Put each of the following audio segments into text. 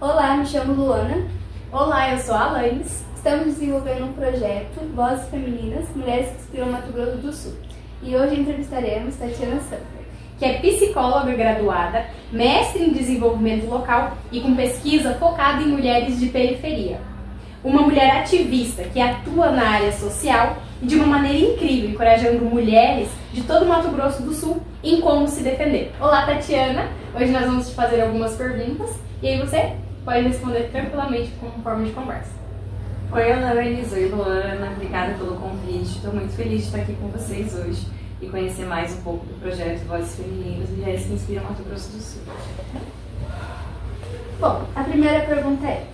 Olá, me chamo Luana. Olá, eu sou a Alanis. Estamos desenvolvendo um projeto Vozes Femininas, Mulheres que Inspiram Mato Grosso do Sul. E hoje entrevistaremos Tatiana Santos, que é psicóloga graduada, mestre em desenvolvimento local e com pesquisa focada em mulheres de periferia. Uma mulher ativista que atua na área social e de uma maneira incrível, encorajando mulheres de todo o Mato Grosso do Sul em como se defender. Olá, Tatiana! Hoje nós vamos te fazer algumas perguntas e aí você pode responder tranquilamente como forma de conversa. Oi, Alanis. Oi, Luana. Obrigada pelo convite. Estou muito feliz de estar aqui com vocês hoje e conhecer mais um pouco do projeto Vozes Femininas, Mulheres que Inspiram Mato Grosso do Sul. Bom, a primeira pergunta é: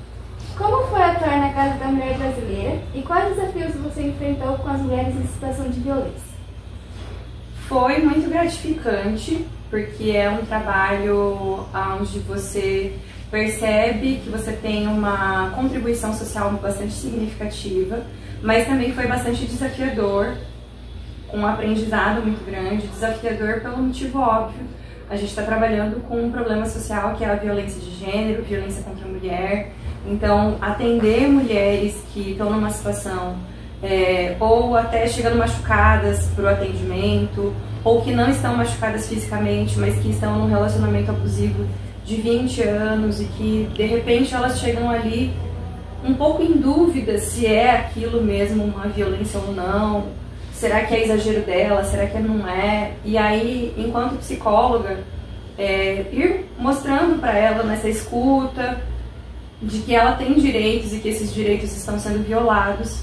como foi atuar na Casa da Mulher Brasileira e quais desafios você enfrentou com as mulheres em situação de violência? Foi muito gratificante, porque é um trabalho onde você percebe que você tem uma contribuição social bastante significativa, mas também foi bastante desafiador, com um aprendizado muito grande, desafiador pelo motivo óbvio. A gente está trabalhando com um problema social que é a violência de gênero, violência contra a mulher. Então, atender mulheres que estão numa situação ou até chegando machucadas para o atendimento, ou que não estão machucadas fisicamente, mas que estão num relacionamento abusivo de 20 anos e que de repente elas chegam ali um pouco em dúvida se é aquilo mesmo uma violência ou não, será que é exagero dela, será que não é? E aí, enquanto psicóloga, ir mostrando para ela nessa escuta de que ela tem direitos e que esses direitos estão sendo violados,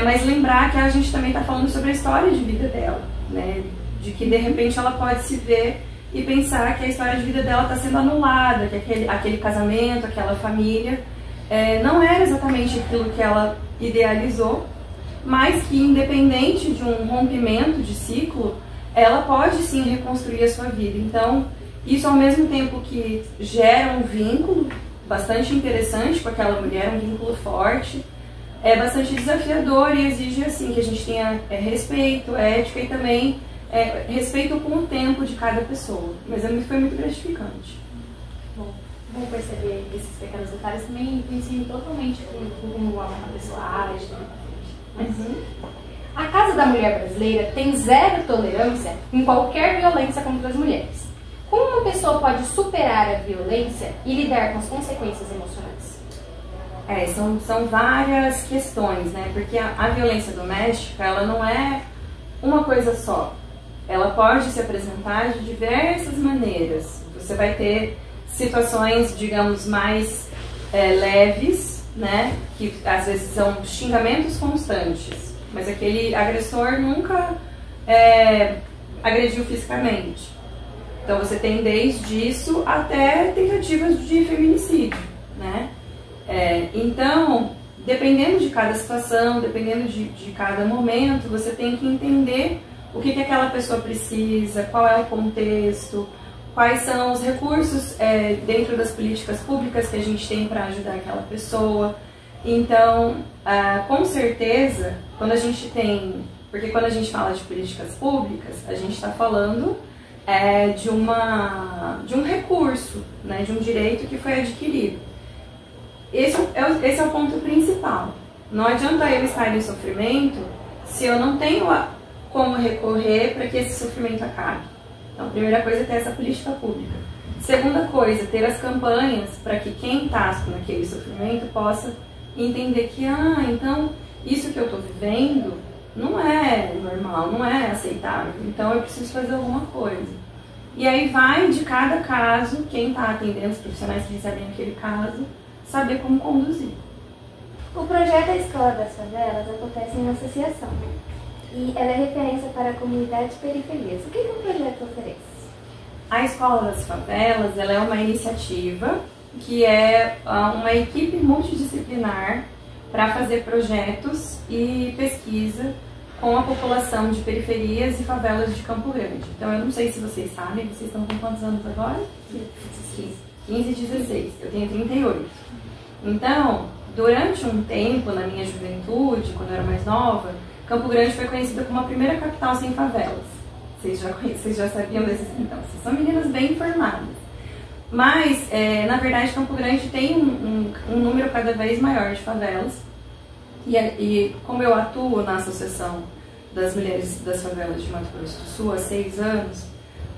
mas lembrar que a gente também está falando sobre a história de vida dela, né? De que de repente ela pode se ver e pensar que a história de vida dela está sendo anulada, que aquele casamento, aquela família não era exatamente aquilo que ela idealizou, mas que independente de um rompimento de ciclo, ela pode sim reconstruir a sua vida. Então, isso ao mesmo tempo que gera um vínculo bastante interessante com aquela mulher, um vínculo forte, é bastante desafiador e exige assim que a gente tenha respeito, ética e também respeito com o tempo de cada pessoa. Mas foi muito gratificante. Bom perceber esses pequenos detalhes, também coincide totalmente com como a pessoa age. A Casa da Mulher Brasileira tem zero tolerância em qualquer violência contra as mulheres. Como uma pessoa pode superar a violência e lidar com as consequências emocionais? São várias questões, né? Porque a violência doméstica, ela não é uma coisa só. Ela pode se apresentar de diversas maneiras. Você vai ter situações, digamos, mais leves, né? Que às vezes são xingamentos constantes, mas aquele agressor nunca agrediu fisicamente. Então você tem desde isso até tentativas de feminicídio, né? Então, dependendo de cada situação, dependendo de cada momento, você tem que entender o que aquela pessoa precisa, qual é o contexto, quais são os recursos dentro das políticas públicas que a gente tem para ajudar aquela pessoa. Então, com certeza, quando a gente tem... Porque quando a gente fala de políticas públicas, a gente está falando de um recurso, né, de um direito que foi adquirido. Esse é o ponto principal. Não adianta eu estar em sofrimento se eu não tenho como recorrer para que esse sofrimento acabe. Então, a primeira coisa é ter essa política pública. Segunda coisa, ter as campanhas para que quem está naquele sofrimento possa entender que, então, isso que eu estou vivendo não é normal, não é aceitável, então eu preciso fazer alguma coisa. E aí vai de cada caso, quem está atendendo, os profissionais que recebem aquele caso, saber como conduzir. O projeto A Escola das Favelas acontece em uma associação, e ela é referência para a comunidade de periferias. O que o projeto oferece? A Escola das Favelas, ela é uma iniciativa que é uma equipe multidisciplinar para fazer projetos e pesquisa com a população de periferias e favelas de Campo Grande. Então, eu não sei se vocês sabem, vocês estão com quantos anos agora? 15 e 16. Eu tenho 38. Então, durante um tempo, na minha juventude, quando eu era mais nova, Campo Grande foi conhecida como a primeira capital sem favelas. Vocês já sabiam desses? Então, vocês são meninas bem informadas. Mas, na verdade, Campo Grande tem um número cada vez maior de favelas. E como eu atuo na Associação das Mulheres das Favelas de Mato Grosso do Sul há 6 anos,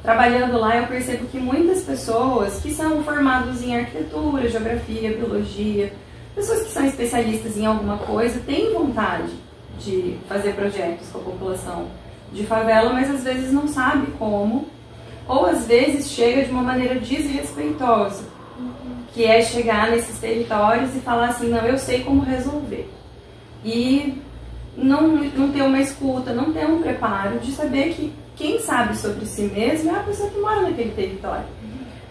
trabalhando lá eu percebo que muitas pessoas que são formadas em arquitetura, geografia, biologia, pessoas que são especialistas em alguma coisa, têm vontade de fazer projetos com a população de favela, mas às vezes não sabe como, ou às vezes chega de uma maneira desrespeitosa, que é chegar nesses territórios e falar assim, não, eu sei como resolver. E não ter uma escuta, não ter um preparo de saber que quem sabe sobre si mesmo é a pessoa que mora naquele território.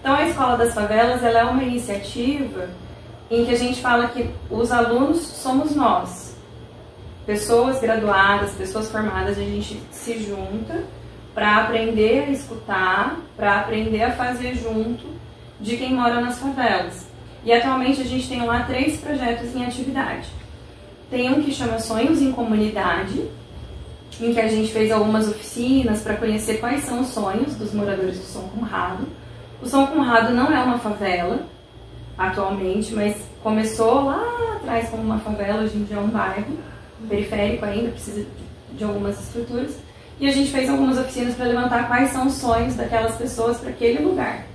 Então a Escola das Favelas, ela é uma iniciativa em que a gente fala que os alunos somos nós. Pessoas graduadas, pessoas formadas, a gente se junta para aprender a escutar, para aprender a fazer junto de quem mora nas favelas. E atualmente a gente tem lá 3 projetos em atividade. Tem um que chama Sonhos em Comunidade, em que a gente fez algumas oficinas para conhecer quais são os sonhos dos moradores do São Conrado. O São Conrado não é uma favela atualmente, mas começou lá atrás como uma favela, hoje em dia é um bairro periférico ainda, precisa de algumas estruturas. E a gente fez algumas oficinas para levantar quais são os sonhos daquelas pessoas para aquele lugar.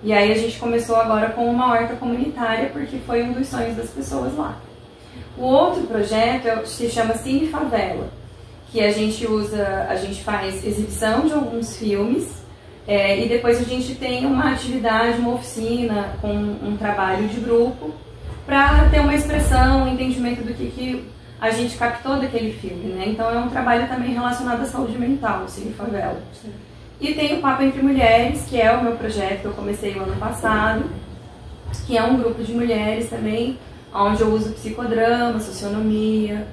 E aí a gente começou agora com uma horta comunitária, porque foi um dos sonhos das pessoas lá. O outro projeto se chama Cine Favela, que a gente faz exibição de alguns filmes e depois a gente tem uma atividade, uma oficina com um trabalho de grupo para ter uma expressão, um entendimento do que a gente captou daquele filme, né? Então é um trabalho também relacionado à saúde mental, o Cine Favela. Sim. E tem o Papo Entre Mulheres, que é o meu projeto que eu comecei o ano passado, que é um grupo de mulheres também, onde eu uso psicodrama, socionomia,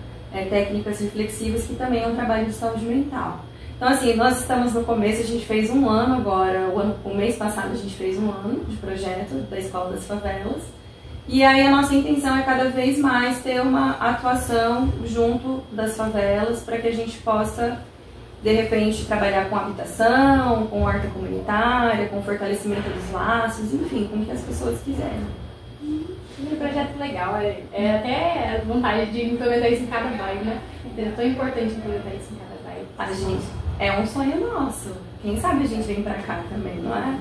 técnicas reflexivas, que também é um trabalho de saúde mental. Então, assim, nós estamos no começo, a gente fez um ano agora, o mês passado a gente fez um ano de projeto da Escola das Favelas, e aí a nossa intenção é cada vez mais ter uma atuação junto das favelas, para que a gente possa, de repente, trabalhar com habitação, com horta comunitária, com fortalecimento dos laços, enfim, com o que as pessoas quiserem. Um projeto legal, é até a vontade de implementar isso em cada bairro, né? É tão importante implementar isso em cada bairro. A gente, é um sonho nosso. Quem sabe a gente vem pra cá também, não é?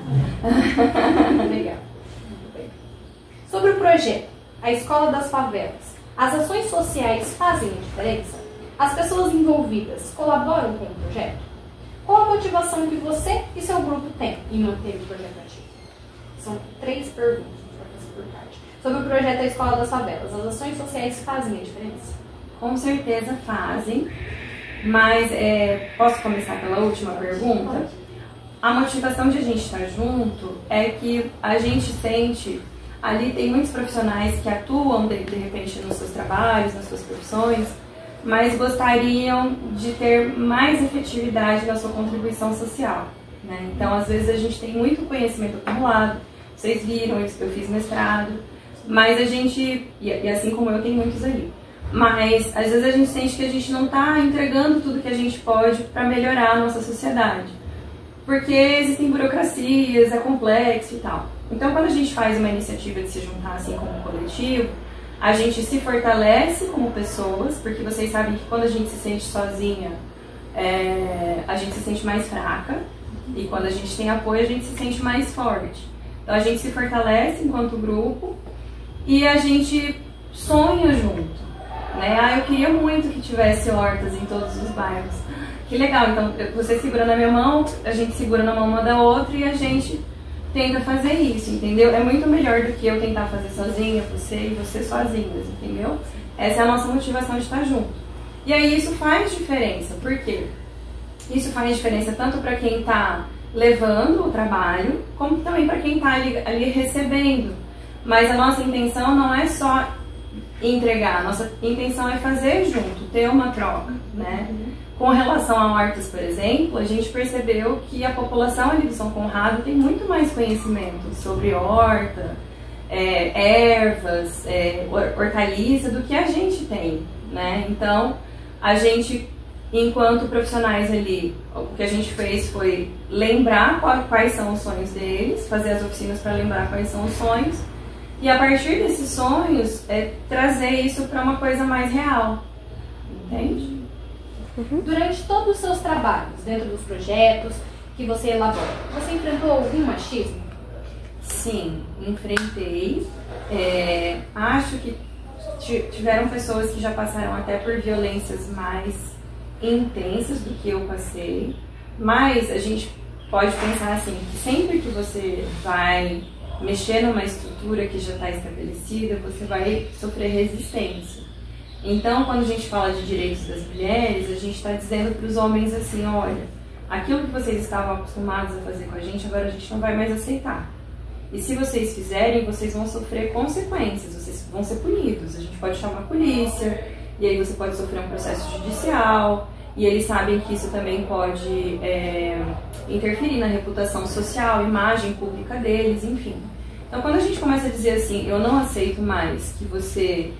Legal. Muito bem. Sobre o projeto, a Escola das Favelas, as ações sociais fazem a diferença? As pessoas envolvidas colaboram com o projeto? Qual a motivação que você e seu grupo têm em manter o projeto ativo? São 3 perguntas. Sobre o projeto da Escola das Favelas, as ações sociais fazem a diferença? Com certeza fazem, mas posso começar pela última pergunta? A motivação de a gente estar junto é que a gente sente, ali tem muitos profissionais que atuam de repente nos seus trabalhos, nas suas profissões, mas gostariam de ter mais efetividade na sua contribuição social, né? Então, às vezes a gente tem muito conhecimento acumulado, vocês viram, eu fiz mestrado, mas a gente, e assim como eu, tem muitos ali, mas às vezes a gente sente que a gente não está entregando tudo que a gente pode para melhorar a nossa sociedade, porque existem burocracias, é complexo e tal. Então, quando a gente faz uma iniciativa de se juntar assim como um coletivo, a gente se fortalece como pessoas, porque vocês sabem que quando a gente se sente sozinha, a gente se sente mais fraca, e quando a gente tem apoio, a gente se sente mais forte. Então a gente se fortalece enquanto grupo e a gente sonha junto, né? Eu queria muito que tivesse hortas em todos os bairros. Que legal, então você segura na minha mão, a gente segura na mão uma da outra e a gente tenta fazer isso, entendeu? É muito melhor do que eu tentar fazer sozinha, você e você sozinhas, entendeu? Essa é a nossa motivação de estar junto. E aí isso faz diferença, por quê? Isso faz diferença tanto para quem está levando o trabalho, como também para quem está ali recebendo. Mas a nossa intenção não é só entregar, a nossa intenção é fazer junto, ter uma troca, né? Com relação a hortas, por exemplo, a gente percebeu que a população ali do São Conrado tem muito mais conhecimento sobre horta, ervas, hortaliça do que a gente tem, né? Então, a gente Enquanto profissionais ali, o que a gente fez foi lembrar quais são os sonhos deles, fazer as oficinas para lembrar quais são os sonhos, e a partir desses sonhos, trazer isso para uma coisa mais real, entende? Durante todos os seus trabalhos, dentro dos projetos que você elabora, você enfrentou algum machismo? Sim, enfrentei. Acho que tiveram pessoas que já passaram até por violências mais intensas do que eu passei, mas a gente pode pensar assim, que sempre que você vai mexer numa estrutura que já está estabelecida, você vai sofrer resistência. Então, quando a gente fala de direitos das mulheres, a gente está dizendo para os homens assim, olha, aquilo que vocês estavam acostumados a fazer com a gente, agora a gente não vai mais aceitar. E se vocês fizerem, vocês vão sofrer consequências, vocês vão ser punidos. A gente pode chamar a polícia, e aí você pode sofrer um processo judicial, e eles sabem que isso também pode interferir na reputação social, imagem pública deles, enfim. Então, quando a gente começa a dizer assim, eu não aceito mais que você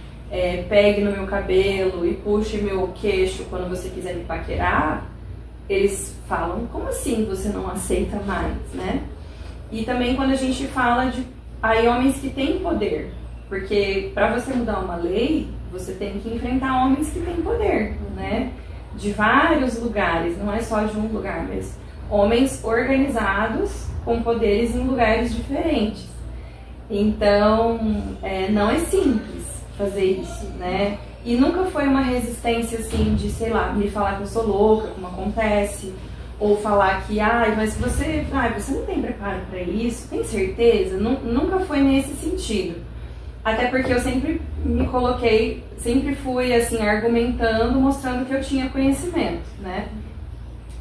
pegue no meu cabelo e puxe meu queixo quando você quiser me paquerar, eles falam, como assim você não aceita mais, né? E também quando a gente fala de homens que têm poder, porque para você mudar uma lei, você tem que enfrentar homens que têm poder, né? De vários lugares, não é só de um lugar, mas homens organizados com poderes em lugares diferentes. Então, não é simples fazer isso, né? E nunca foi uma resistência assim de, sei lá, me falar que eu sou louca, como acontece, ou falar que, mas você não tem preparo para isso, tem certeza? Nunca foi nesse sentido. Até porque eu sempre me coloquei, sempre fui assim, argumentando, mostrando que eu tinha conhecimento, né?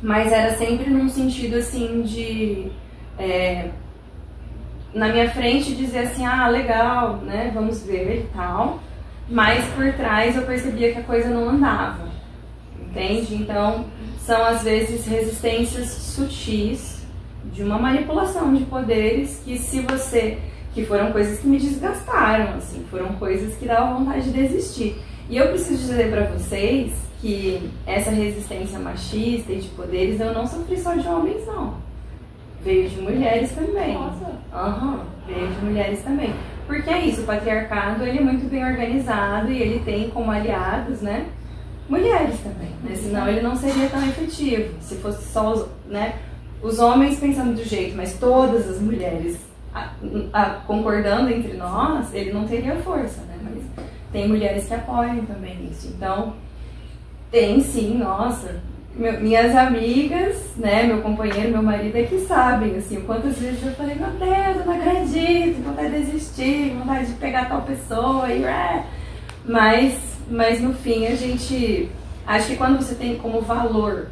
Mas era sempre num sentido assim de, na minha frente dizer assim, legal, né, vamos ver e tal. Mas por trás eu percebia que a coisa não andava, entende? Então, são às vezes resistências sutis de uma manipulação de poderes que foram coisas que me desgastaram, assim, foram coisas que davam vontade de desistir. E eu preciso dizer para vocês que essa resistência machista e de poderes eu não sofri só de homens, não. Veio de mulheres também. Nossa! Veio de mulheres também. Porque é isso, o patriarcado ele é muito bem organizado e ele tem como aliados, né, mulheres também, né? Senão ele não seria tão efetivo. Se fosse só os homens pensando do jeito, mas todas as mulheres concordando entre nós, ele não teria força, né? Mas tem mulheres que apoiam também isso. Então, tem sim, nossa, minhas amigas, né, meu companheiro, meu marido é que sabem, assim, quantas vezes eu falei, meu Deus, eu não acredito, vontade de desistir, vontade de pegar tal pessoa, mas no fim a gente, acho que quando você tem como valor,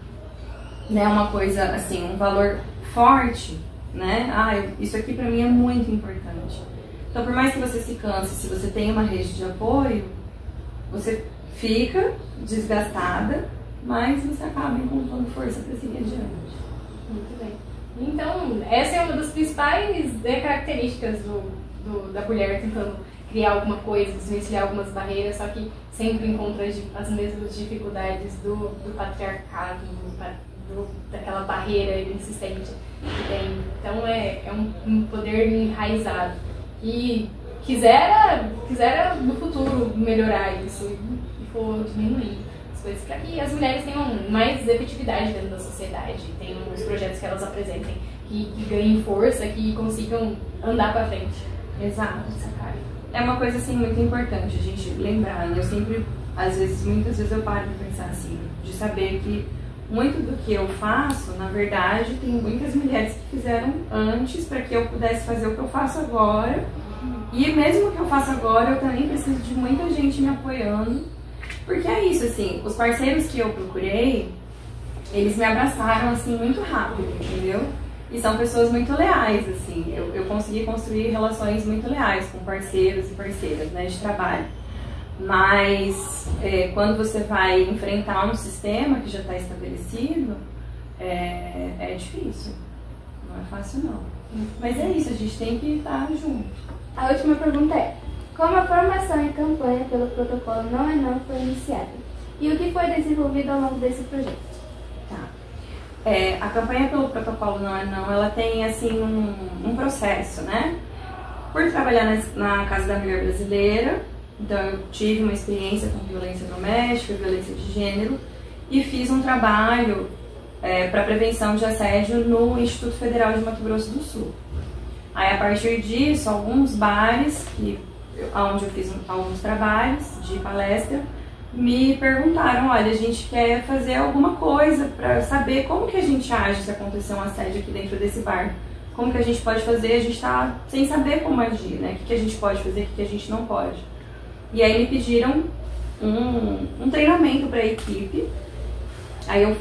né, uma coisa assim, um valor forte, né, isso aqui pra mim é muito importante. Então, por mais que você se canse, se você tem uma rede de apoio, você fica desgastada, mas você acaba encontrando força para seguir adiante. Muito bem. Então, essa é uma das principais características da mulher tentando criar alguma coisa, desvencilhar algumas barreiras, só que sempre encontra as mesmas dificuldades do patriarcado, daquela barreira insistente que tem. Então, é um poder enraizado. E quisera no futuro melhorar isso e for diminuindo as coisas para que as mulheres tenham mais efetividade dentro da sociedade, tenham os projetos que elas apresentem que ganhem força, que consigam andar para frente. Exato. É uma coisa assim muito importante a gente lembrar, né? Eu sempre, muitas vezes eu paro de pensar assim, de saber que muito do que eu faço, na verdade, tem muitas mulheres que fizeram antes para que eu pudesse fazer o que eu faço agora. E mesmo que eu faça agora, eu também preciso de muita gente me apoiando. Porque é isso, assim, os parceiros que eu procurei, eles me abraçaram, assim, muito rápido, entendeu? E são pessoas muito leais, assim. Eu consegui construir relações muito leais com parceiros e parceiras, né, de trabalho. Mas quando você vai enfrentar um sistema que já está estabelecido, é difícil. Não é fácil, não. Mas é isso, a gente tem que estar junto. A última pergunta é: como a formação e campanha pelo protocolo Não é Não foi iniciada? e o que foi desenvolvido ao longo desse projeto? Tá. A campanha pelo Protocolo Não é Não, ela tem assim um processo, né? Por trabalhar na Casa da Mulher Brasileira, então eu tive uma experiência com violência doméstica, violência de gênero, e fiz um trabalho para prevenção de assédio no Instituto Federal de Mato Grosso do Sul. Aí, a partir disso, alguns bares, onde eu fiz alguns trabalhos de palestra, me perguntaram, olha, a gente quer fazer alguma coisa para saber como que a gente age se acontecer um assédio aqui dentro desse bar. Como que a gente pode fazer, a gente está sem saber como agir, né? O que a gente pode fazer, o que a gente não pode. E aí me pediram um treinamento para a equipe. Aí eu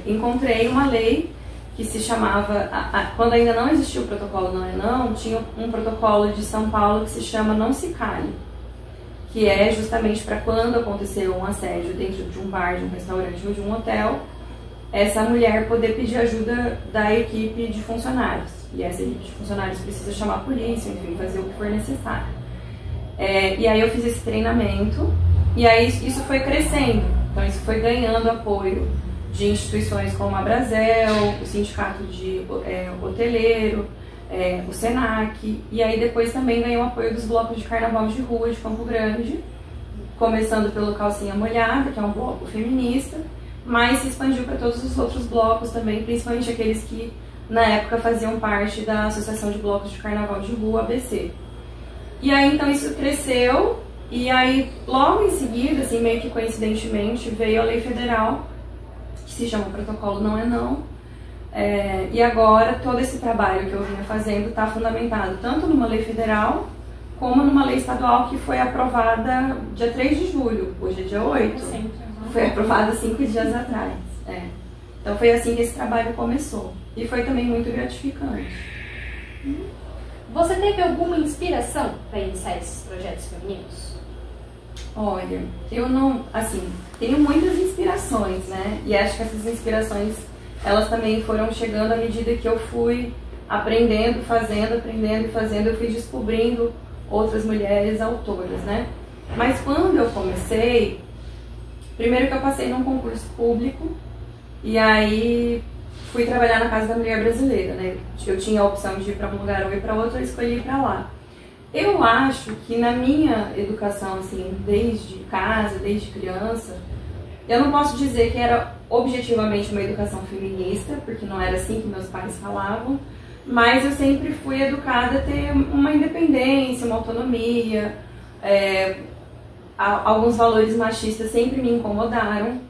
encontrei uma lei que se chamava, quando ainda não existia o protocolo Não é Não, tinha um protocolo de São Paulo que se chama Não Se Cale, que é justamente para quando aconteceu um assédio dentro de um bar, de um restaurante ou de um hotel, essa mulher poder pedir ajuda da equipe de funcionários. E essa equipe de funcionários precisa chamar a polícia, enfim, fazer o que for necessário. E aí eu fiz esse treinamento, e aí isso foi crescendo. Então isso foi ganhando apoio de instituições como a Brasel, o Sindicato de Hoteleiro, o Senac, e aí depois também ganhou apoio dos blocos de carnaval de rua de Campo Grande, começando pelo Calcinha Molhada, que é um bloco feminista, mas se expandiu para todos os outros blocos também, principalmente aqueles que na época faziam parte da Associação de Blocos de Carnaval de Rua, ABC. E aí então isso cresceu, e aí logo em seguida, assim, meio que coincidentemente, veio a lei federal, que se chama Protocolo Não é Não, e agora todo esse trabalho que eu vinha fazendo está fundamentado tanto numa lei federal, como numa lei estadual que foi aprovada dia 3 de julho, hoje é dia 8, foi aprovada 5 dias atrás. Então foi assim que esse trabalho começou, e foi também muito gratificante. Você teve alguma inspiração para iniciar esses projetos femininos? Olha, eu não, assim, tenho muitas inspirações, né? E acho que essas inspirações, elas também foram chegando à medida que eu fui aprendendo, fazendo, eu fui descobrindo outras mulheres autoras, né? Mas quando eu comecei, primeiro que eu passei num concurso público, e aí fui trabalhar na Casa da Mulher Brasileira, né? Eu tinha a opção de ir para um lugar ou ir para outro, eu escolhi ir para lá. Eu acho que na minha educação, assim, desde casa, desde criança, eu não posso dizer que era objetivamente uma educação feminista, porque não era assim que meus pais falavam, mas eu sempre fui educada a ter uma independência, uma autonomia, alguns valores machistas sempre me incomodaram,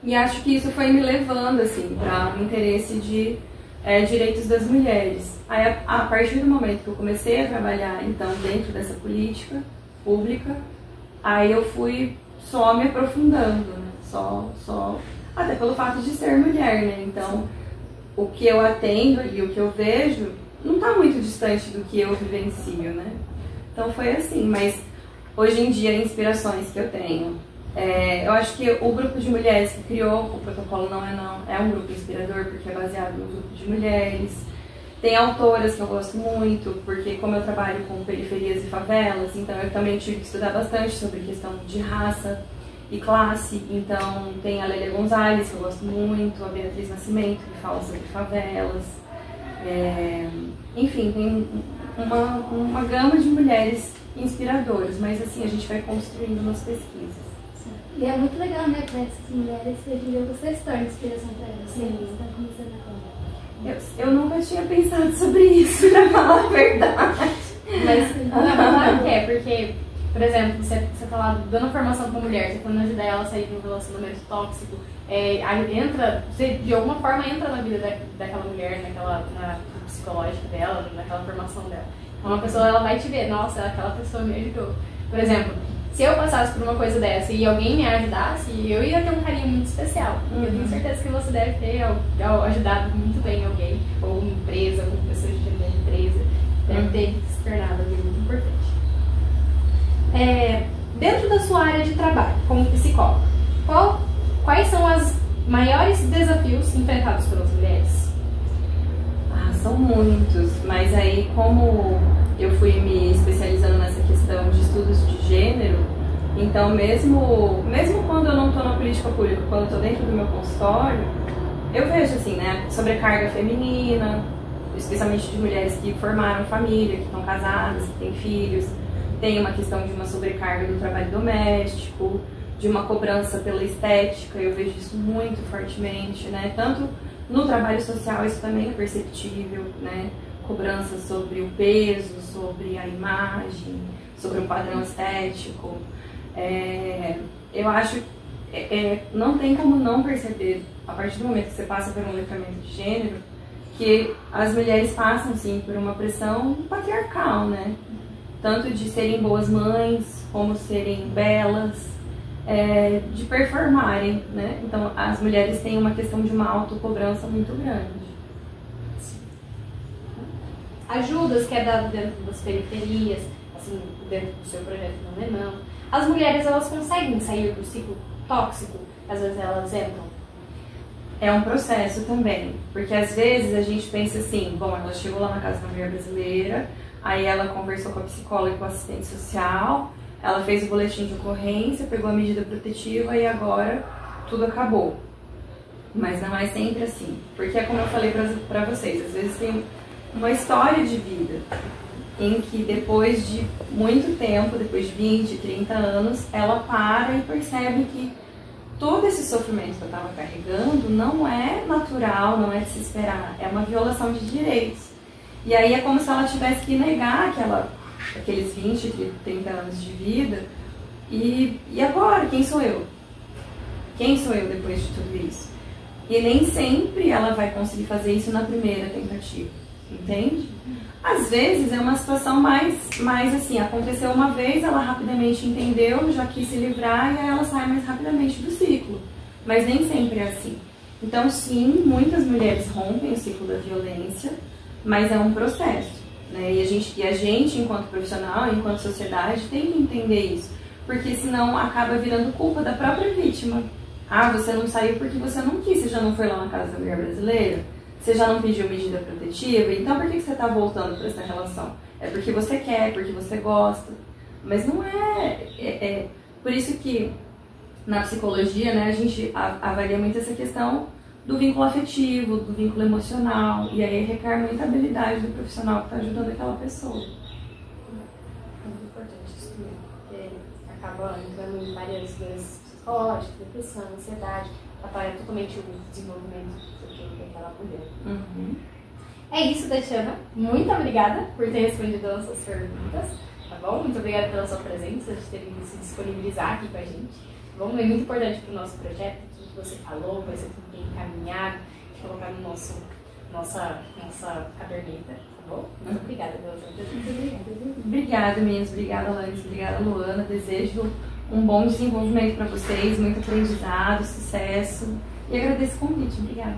e acho que isso foi me levando, assim, para um interesse de direitos das mulheres. Aí, a partir do momento que eu comecei a trabalhar, então, dentro dessa política pública, aí eu fui só me aprofundando, né? Até pelo fato de ser mulher, né? Então, o que eu atendo ali, o que eu vejo, não está muito distante do que eu vivencio, né? Então foi assim, mas hoje em dia, inspirações que eu tenho, eu acho que o grupo de mulheres que criou o Protocolo Não é Não é um grupo inspirador, porque é baseado no grupo de mulheres. Tem autoras que eu gosto muito, porque como eu trabalho com periferias e favelas, então eu também tive que estudar bastante sobre questão de raça e classe. Então tem a Lélia Gonzalez, que eu gosto muito, a Beatriz Nascimento, que fala sobre favelas. Enfim, tem uma gama de mulheres inspiradoras, mas assim, a gente vai construindo nas pesquisas. E é muito legal, né, para essas mulheres que hoje em dia você se torna inspiração para elas. Sim, está começando a contar. Eu nunca tinha pensado sobre isso, pra falar a verdade. Mas claro que é, porque, por exemplo, você tá lá dando formação pra mulher, você falando ajudar ela a sair de um relacionamento tóxico, você de alguma forma entra na vida daquela mulher, na psicológica dela, naquela formação dela. Então uma pessoa, ela vai te ver, nossa, aquela pessoa me ajudou. Por exemplo, se eu passasse por uma coisa dessa e alguém me ajudasse, eu ia ter um carinho muito especial. Eu tenho certeza que você deve ter ajudado muito bem alguém, ou uma empresa, ou uma pessoa de dentro da empresa. Deve ter se tornado alguém muito importante. Dentro da sua área de trabalho, como psicóloga, quais são os maiores desafios enfrentados pelas mulheres? São muitos, mas aí como eu fui me especializando nessa questão de estudos de gênero, Então, mesmo quando eu não estou na política pública, quando eu estou dentro do meu consultório, eu vejo assim, né, sobrecarga feminina, especialmente de mulheres que formaram família, que estão casadas, que têm filhos. Tem uma questão de uma sobrecarga do trabalho doméstico, de uma cobrança pela estética, eu vejo isso muito fortemente, né? Tanto no trabalho social isso também é perceptível, né? Cobrança sobre o peso, sobre a imagem, sobre o padrão estético. Eu acho que não tem como não perceber, a partir do momento que você passa por um letramento de gênero, que as mulheres passam, sim, por uma pressão patriarcal, né? Tanto de serem boas mães, como serem belas, de performarem, né? Então, as mulheres têm uma questão de uma autocobrança muito grande. Ajudas que é dado dentro das periferias, assim, dentro do seu projeto Não é Não. As mulheres, elas conseguem sair do ciclo tóxico? Às vezes elas entram. É um processo também, porque às vezes a gente pensa assim, bom, ela chegou lá na Casa da Mulher Brasileira, aí ela conversou com a psicóloga e com o assistente social, ela fez o boletim de ocorrência, pegou a medida protetiva e agora tudo acabou. Mas não é sempre assim, porque é como eu falei pra vocês, às vezes tem uma história de vida em que depois de muito tempo, depois de 20, 30 anos, ela para e percebe que todo esse sofrimento que eu estava carregando não é natural, não é de se esperar, é uma violação de direitos. E aí é como se ela tivesse que negar aqueles 20, 30 anos de vida. E agora, quem sou eu? Quem sou eu depois de tudo isso? E nem sempre ela vai conseguir fazer isso na primeira tentativa, entende? Às vezes é uma situação mais assim, aconteceu uma vez, ela rapidamente entendeu, já quis se livrar e aí ela sai mais rapidamente do ciclo. Mas nem sempre é assim. Então sim, muitas mulheres rompem o ciclo da violência, mas é um processo, né? E a gente enquanto profissional, enquanto sociedade, tem que entender isso, porque senão acaba virando culpa da própria vítima. Ah, você não saiu porque você não quis, você já não foi lá na Casa da Mulher Brasileira? Você já não pediu medida protetiva? Então por que você está voltando para essa relação? É porque você quer, porque você gosta. Mas não é... Por isso que na psicologia, né, a gente avalia muito essa questão do vínculo afetivo, do vínculo emocional. E aí requer muita habilidade do profissional que está ajudando aquela pessoa. É muito importante isso também, porque acaba entrando em várias doenças psicológicas, depressão, ansiedade, atrapalha totalmente o desenvolvimento daquela mulher. Uhum. É isso, Tatiana. Muito obrigada por ter respondido as suas perguntas, tá bom? Muito obrigada pela sua presença, de ter vindo se disponibilizar aqui com a gente. Tá bom? É muito importante para o nosso projeto, tudo que você falou, vai ser tudo bem encaminhado, colocar no nossa caderneta, tá bom? Muito obrigada pela sua presença. Obrigada, meninas. Obrigada, Laís. Obrigada, Luana. Desejo um bom desenvolvimento para vocês, muito aprendizado, sucesso. E agradeço o convite. Obrigada.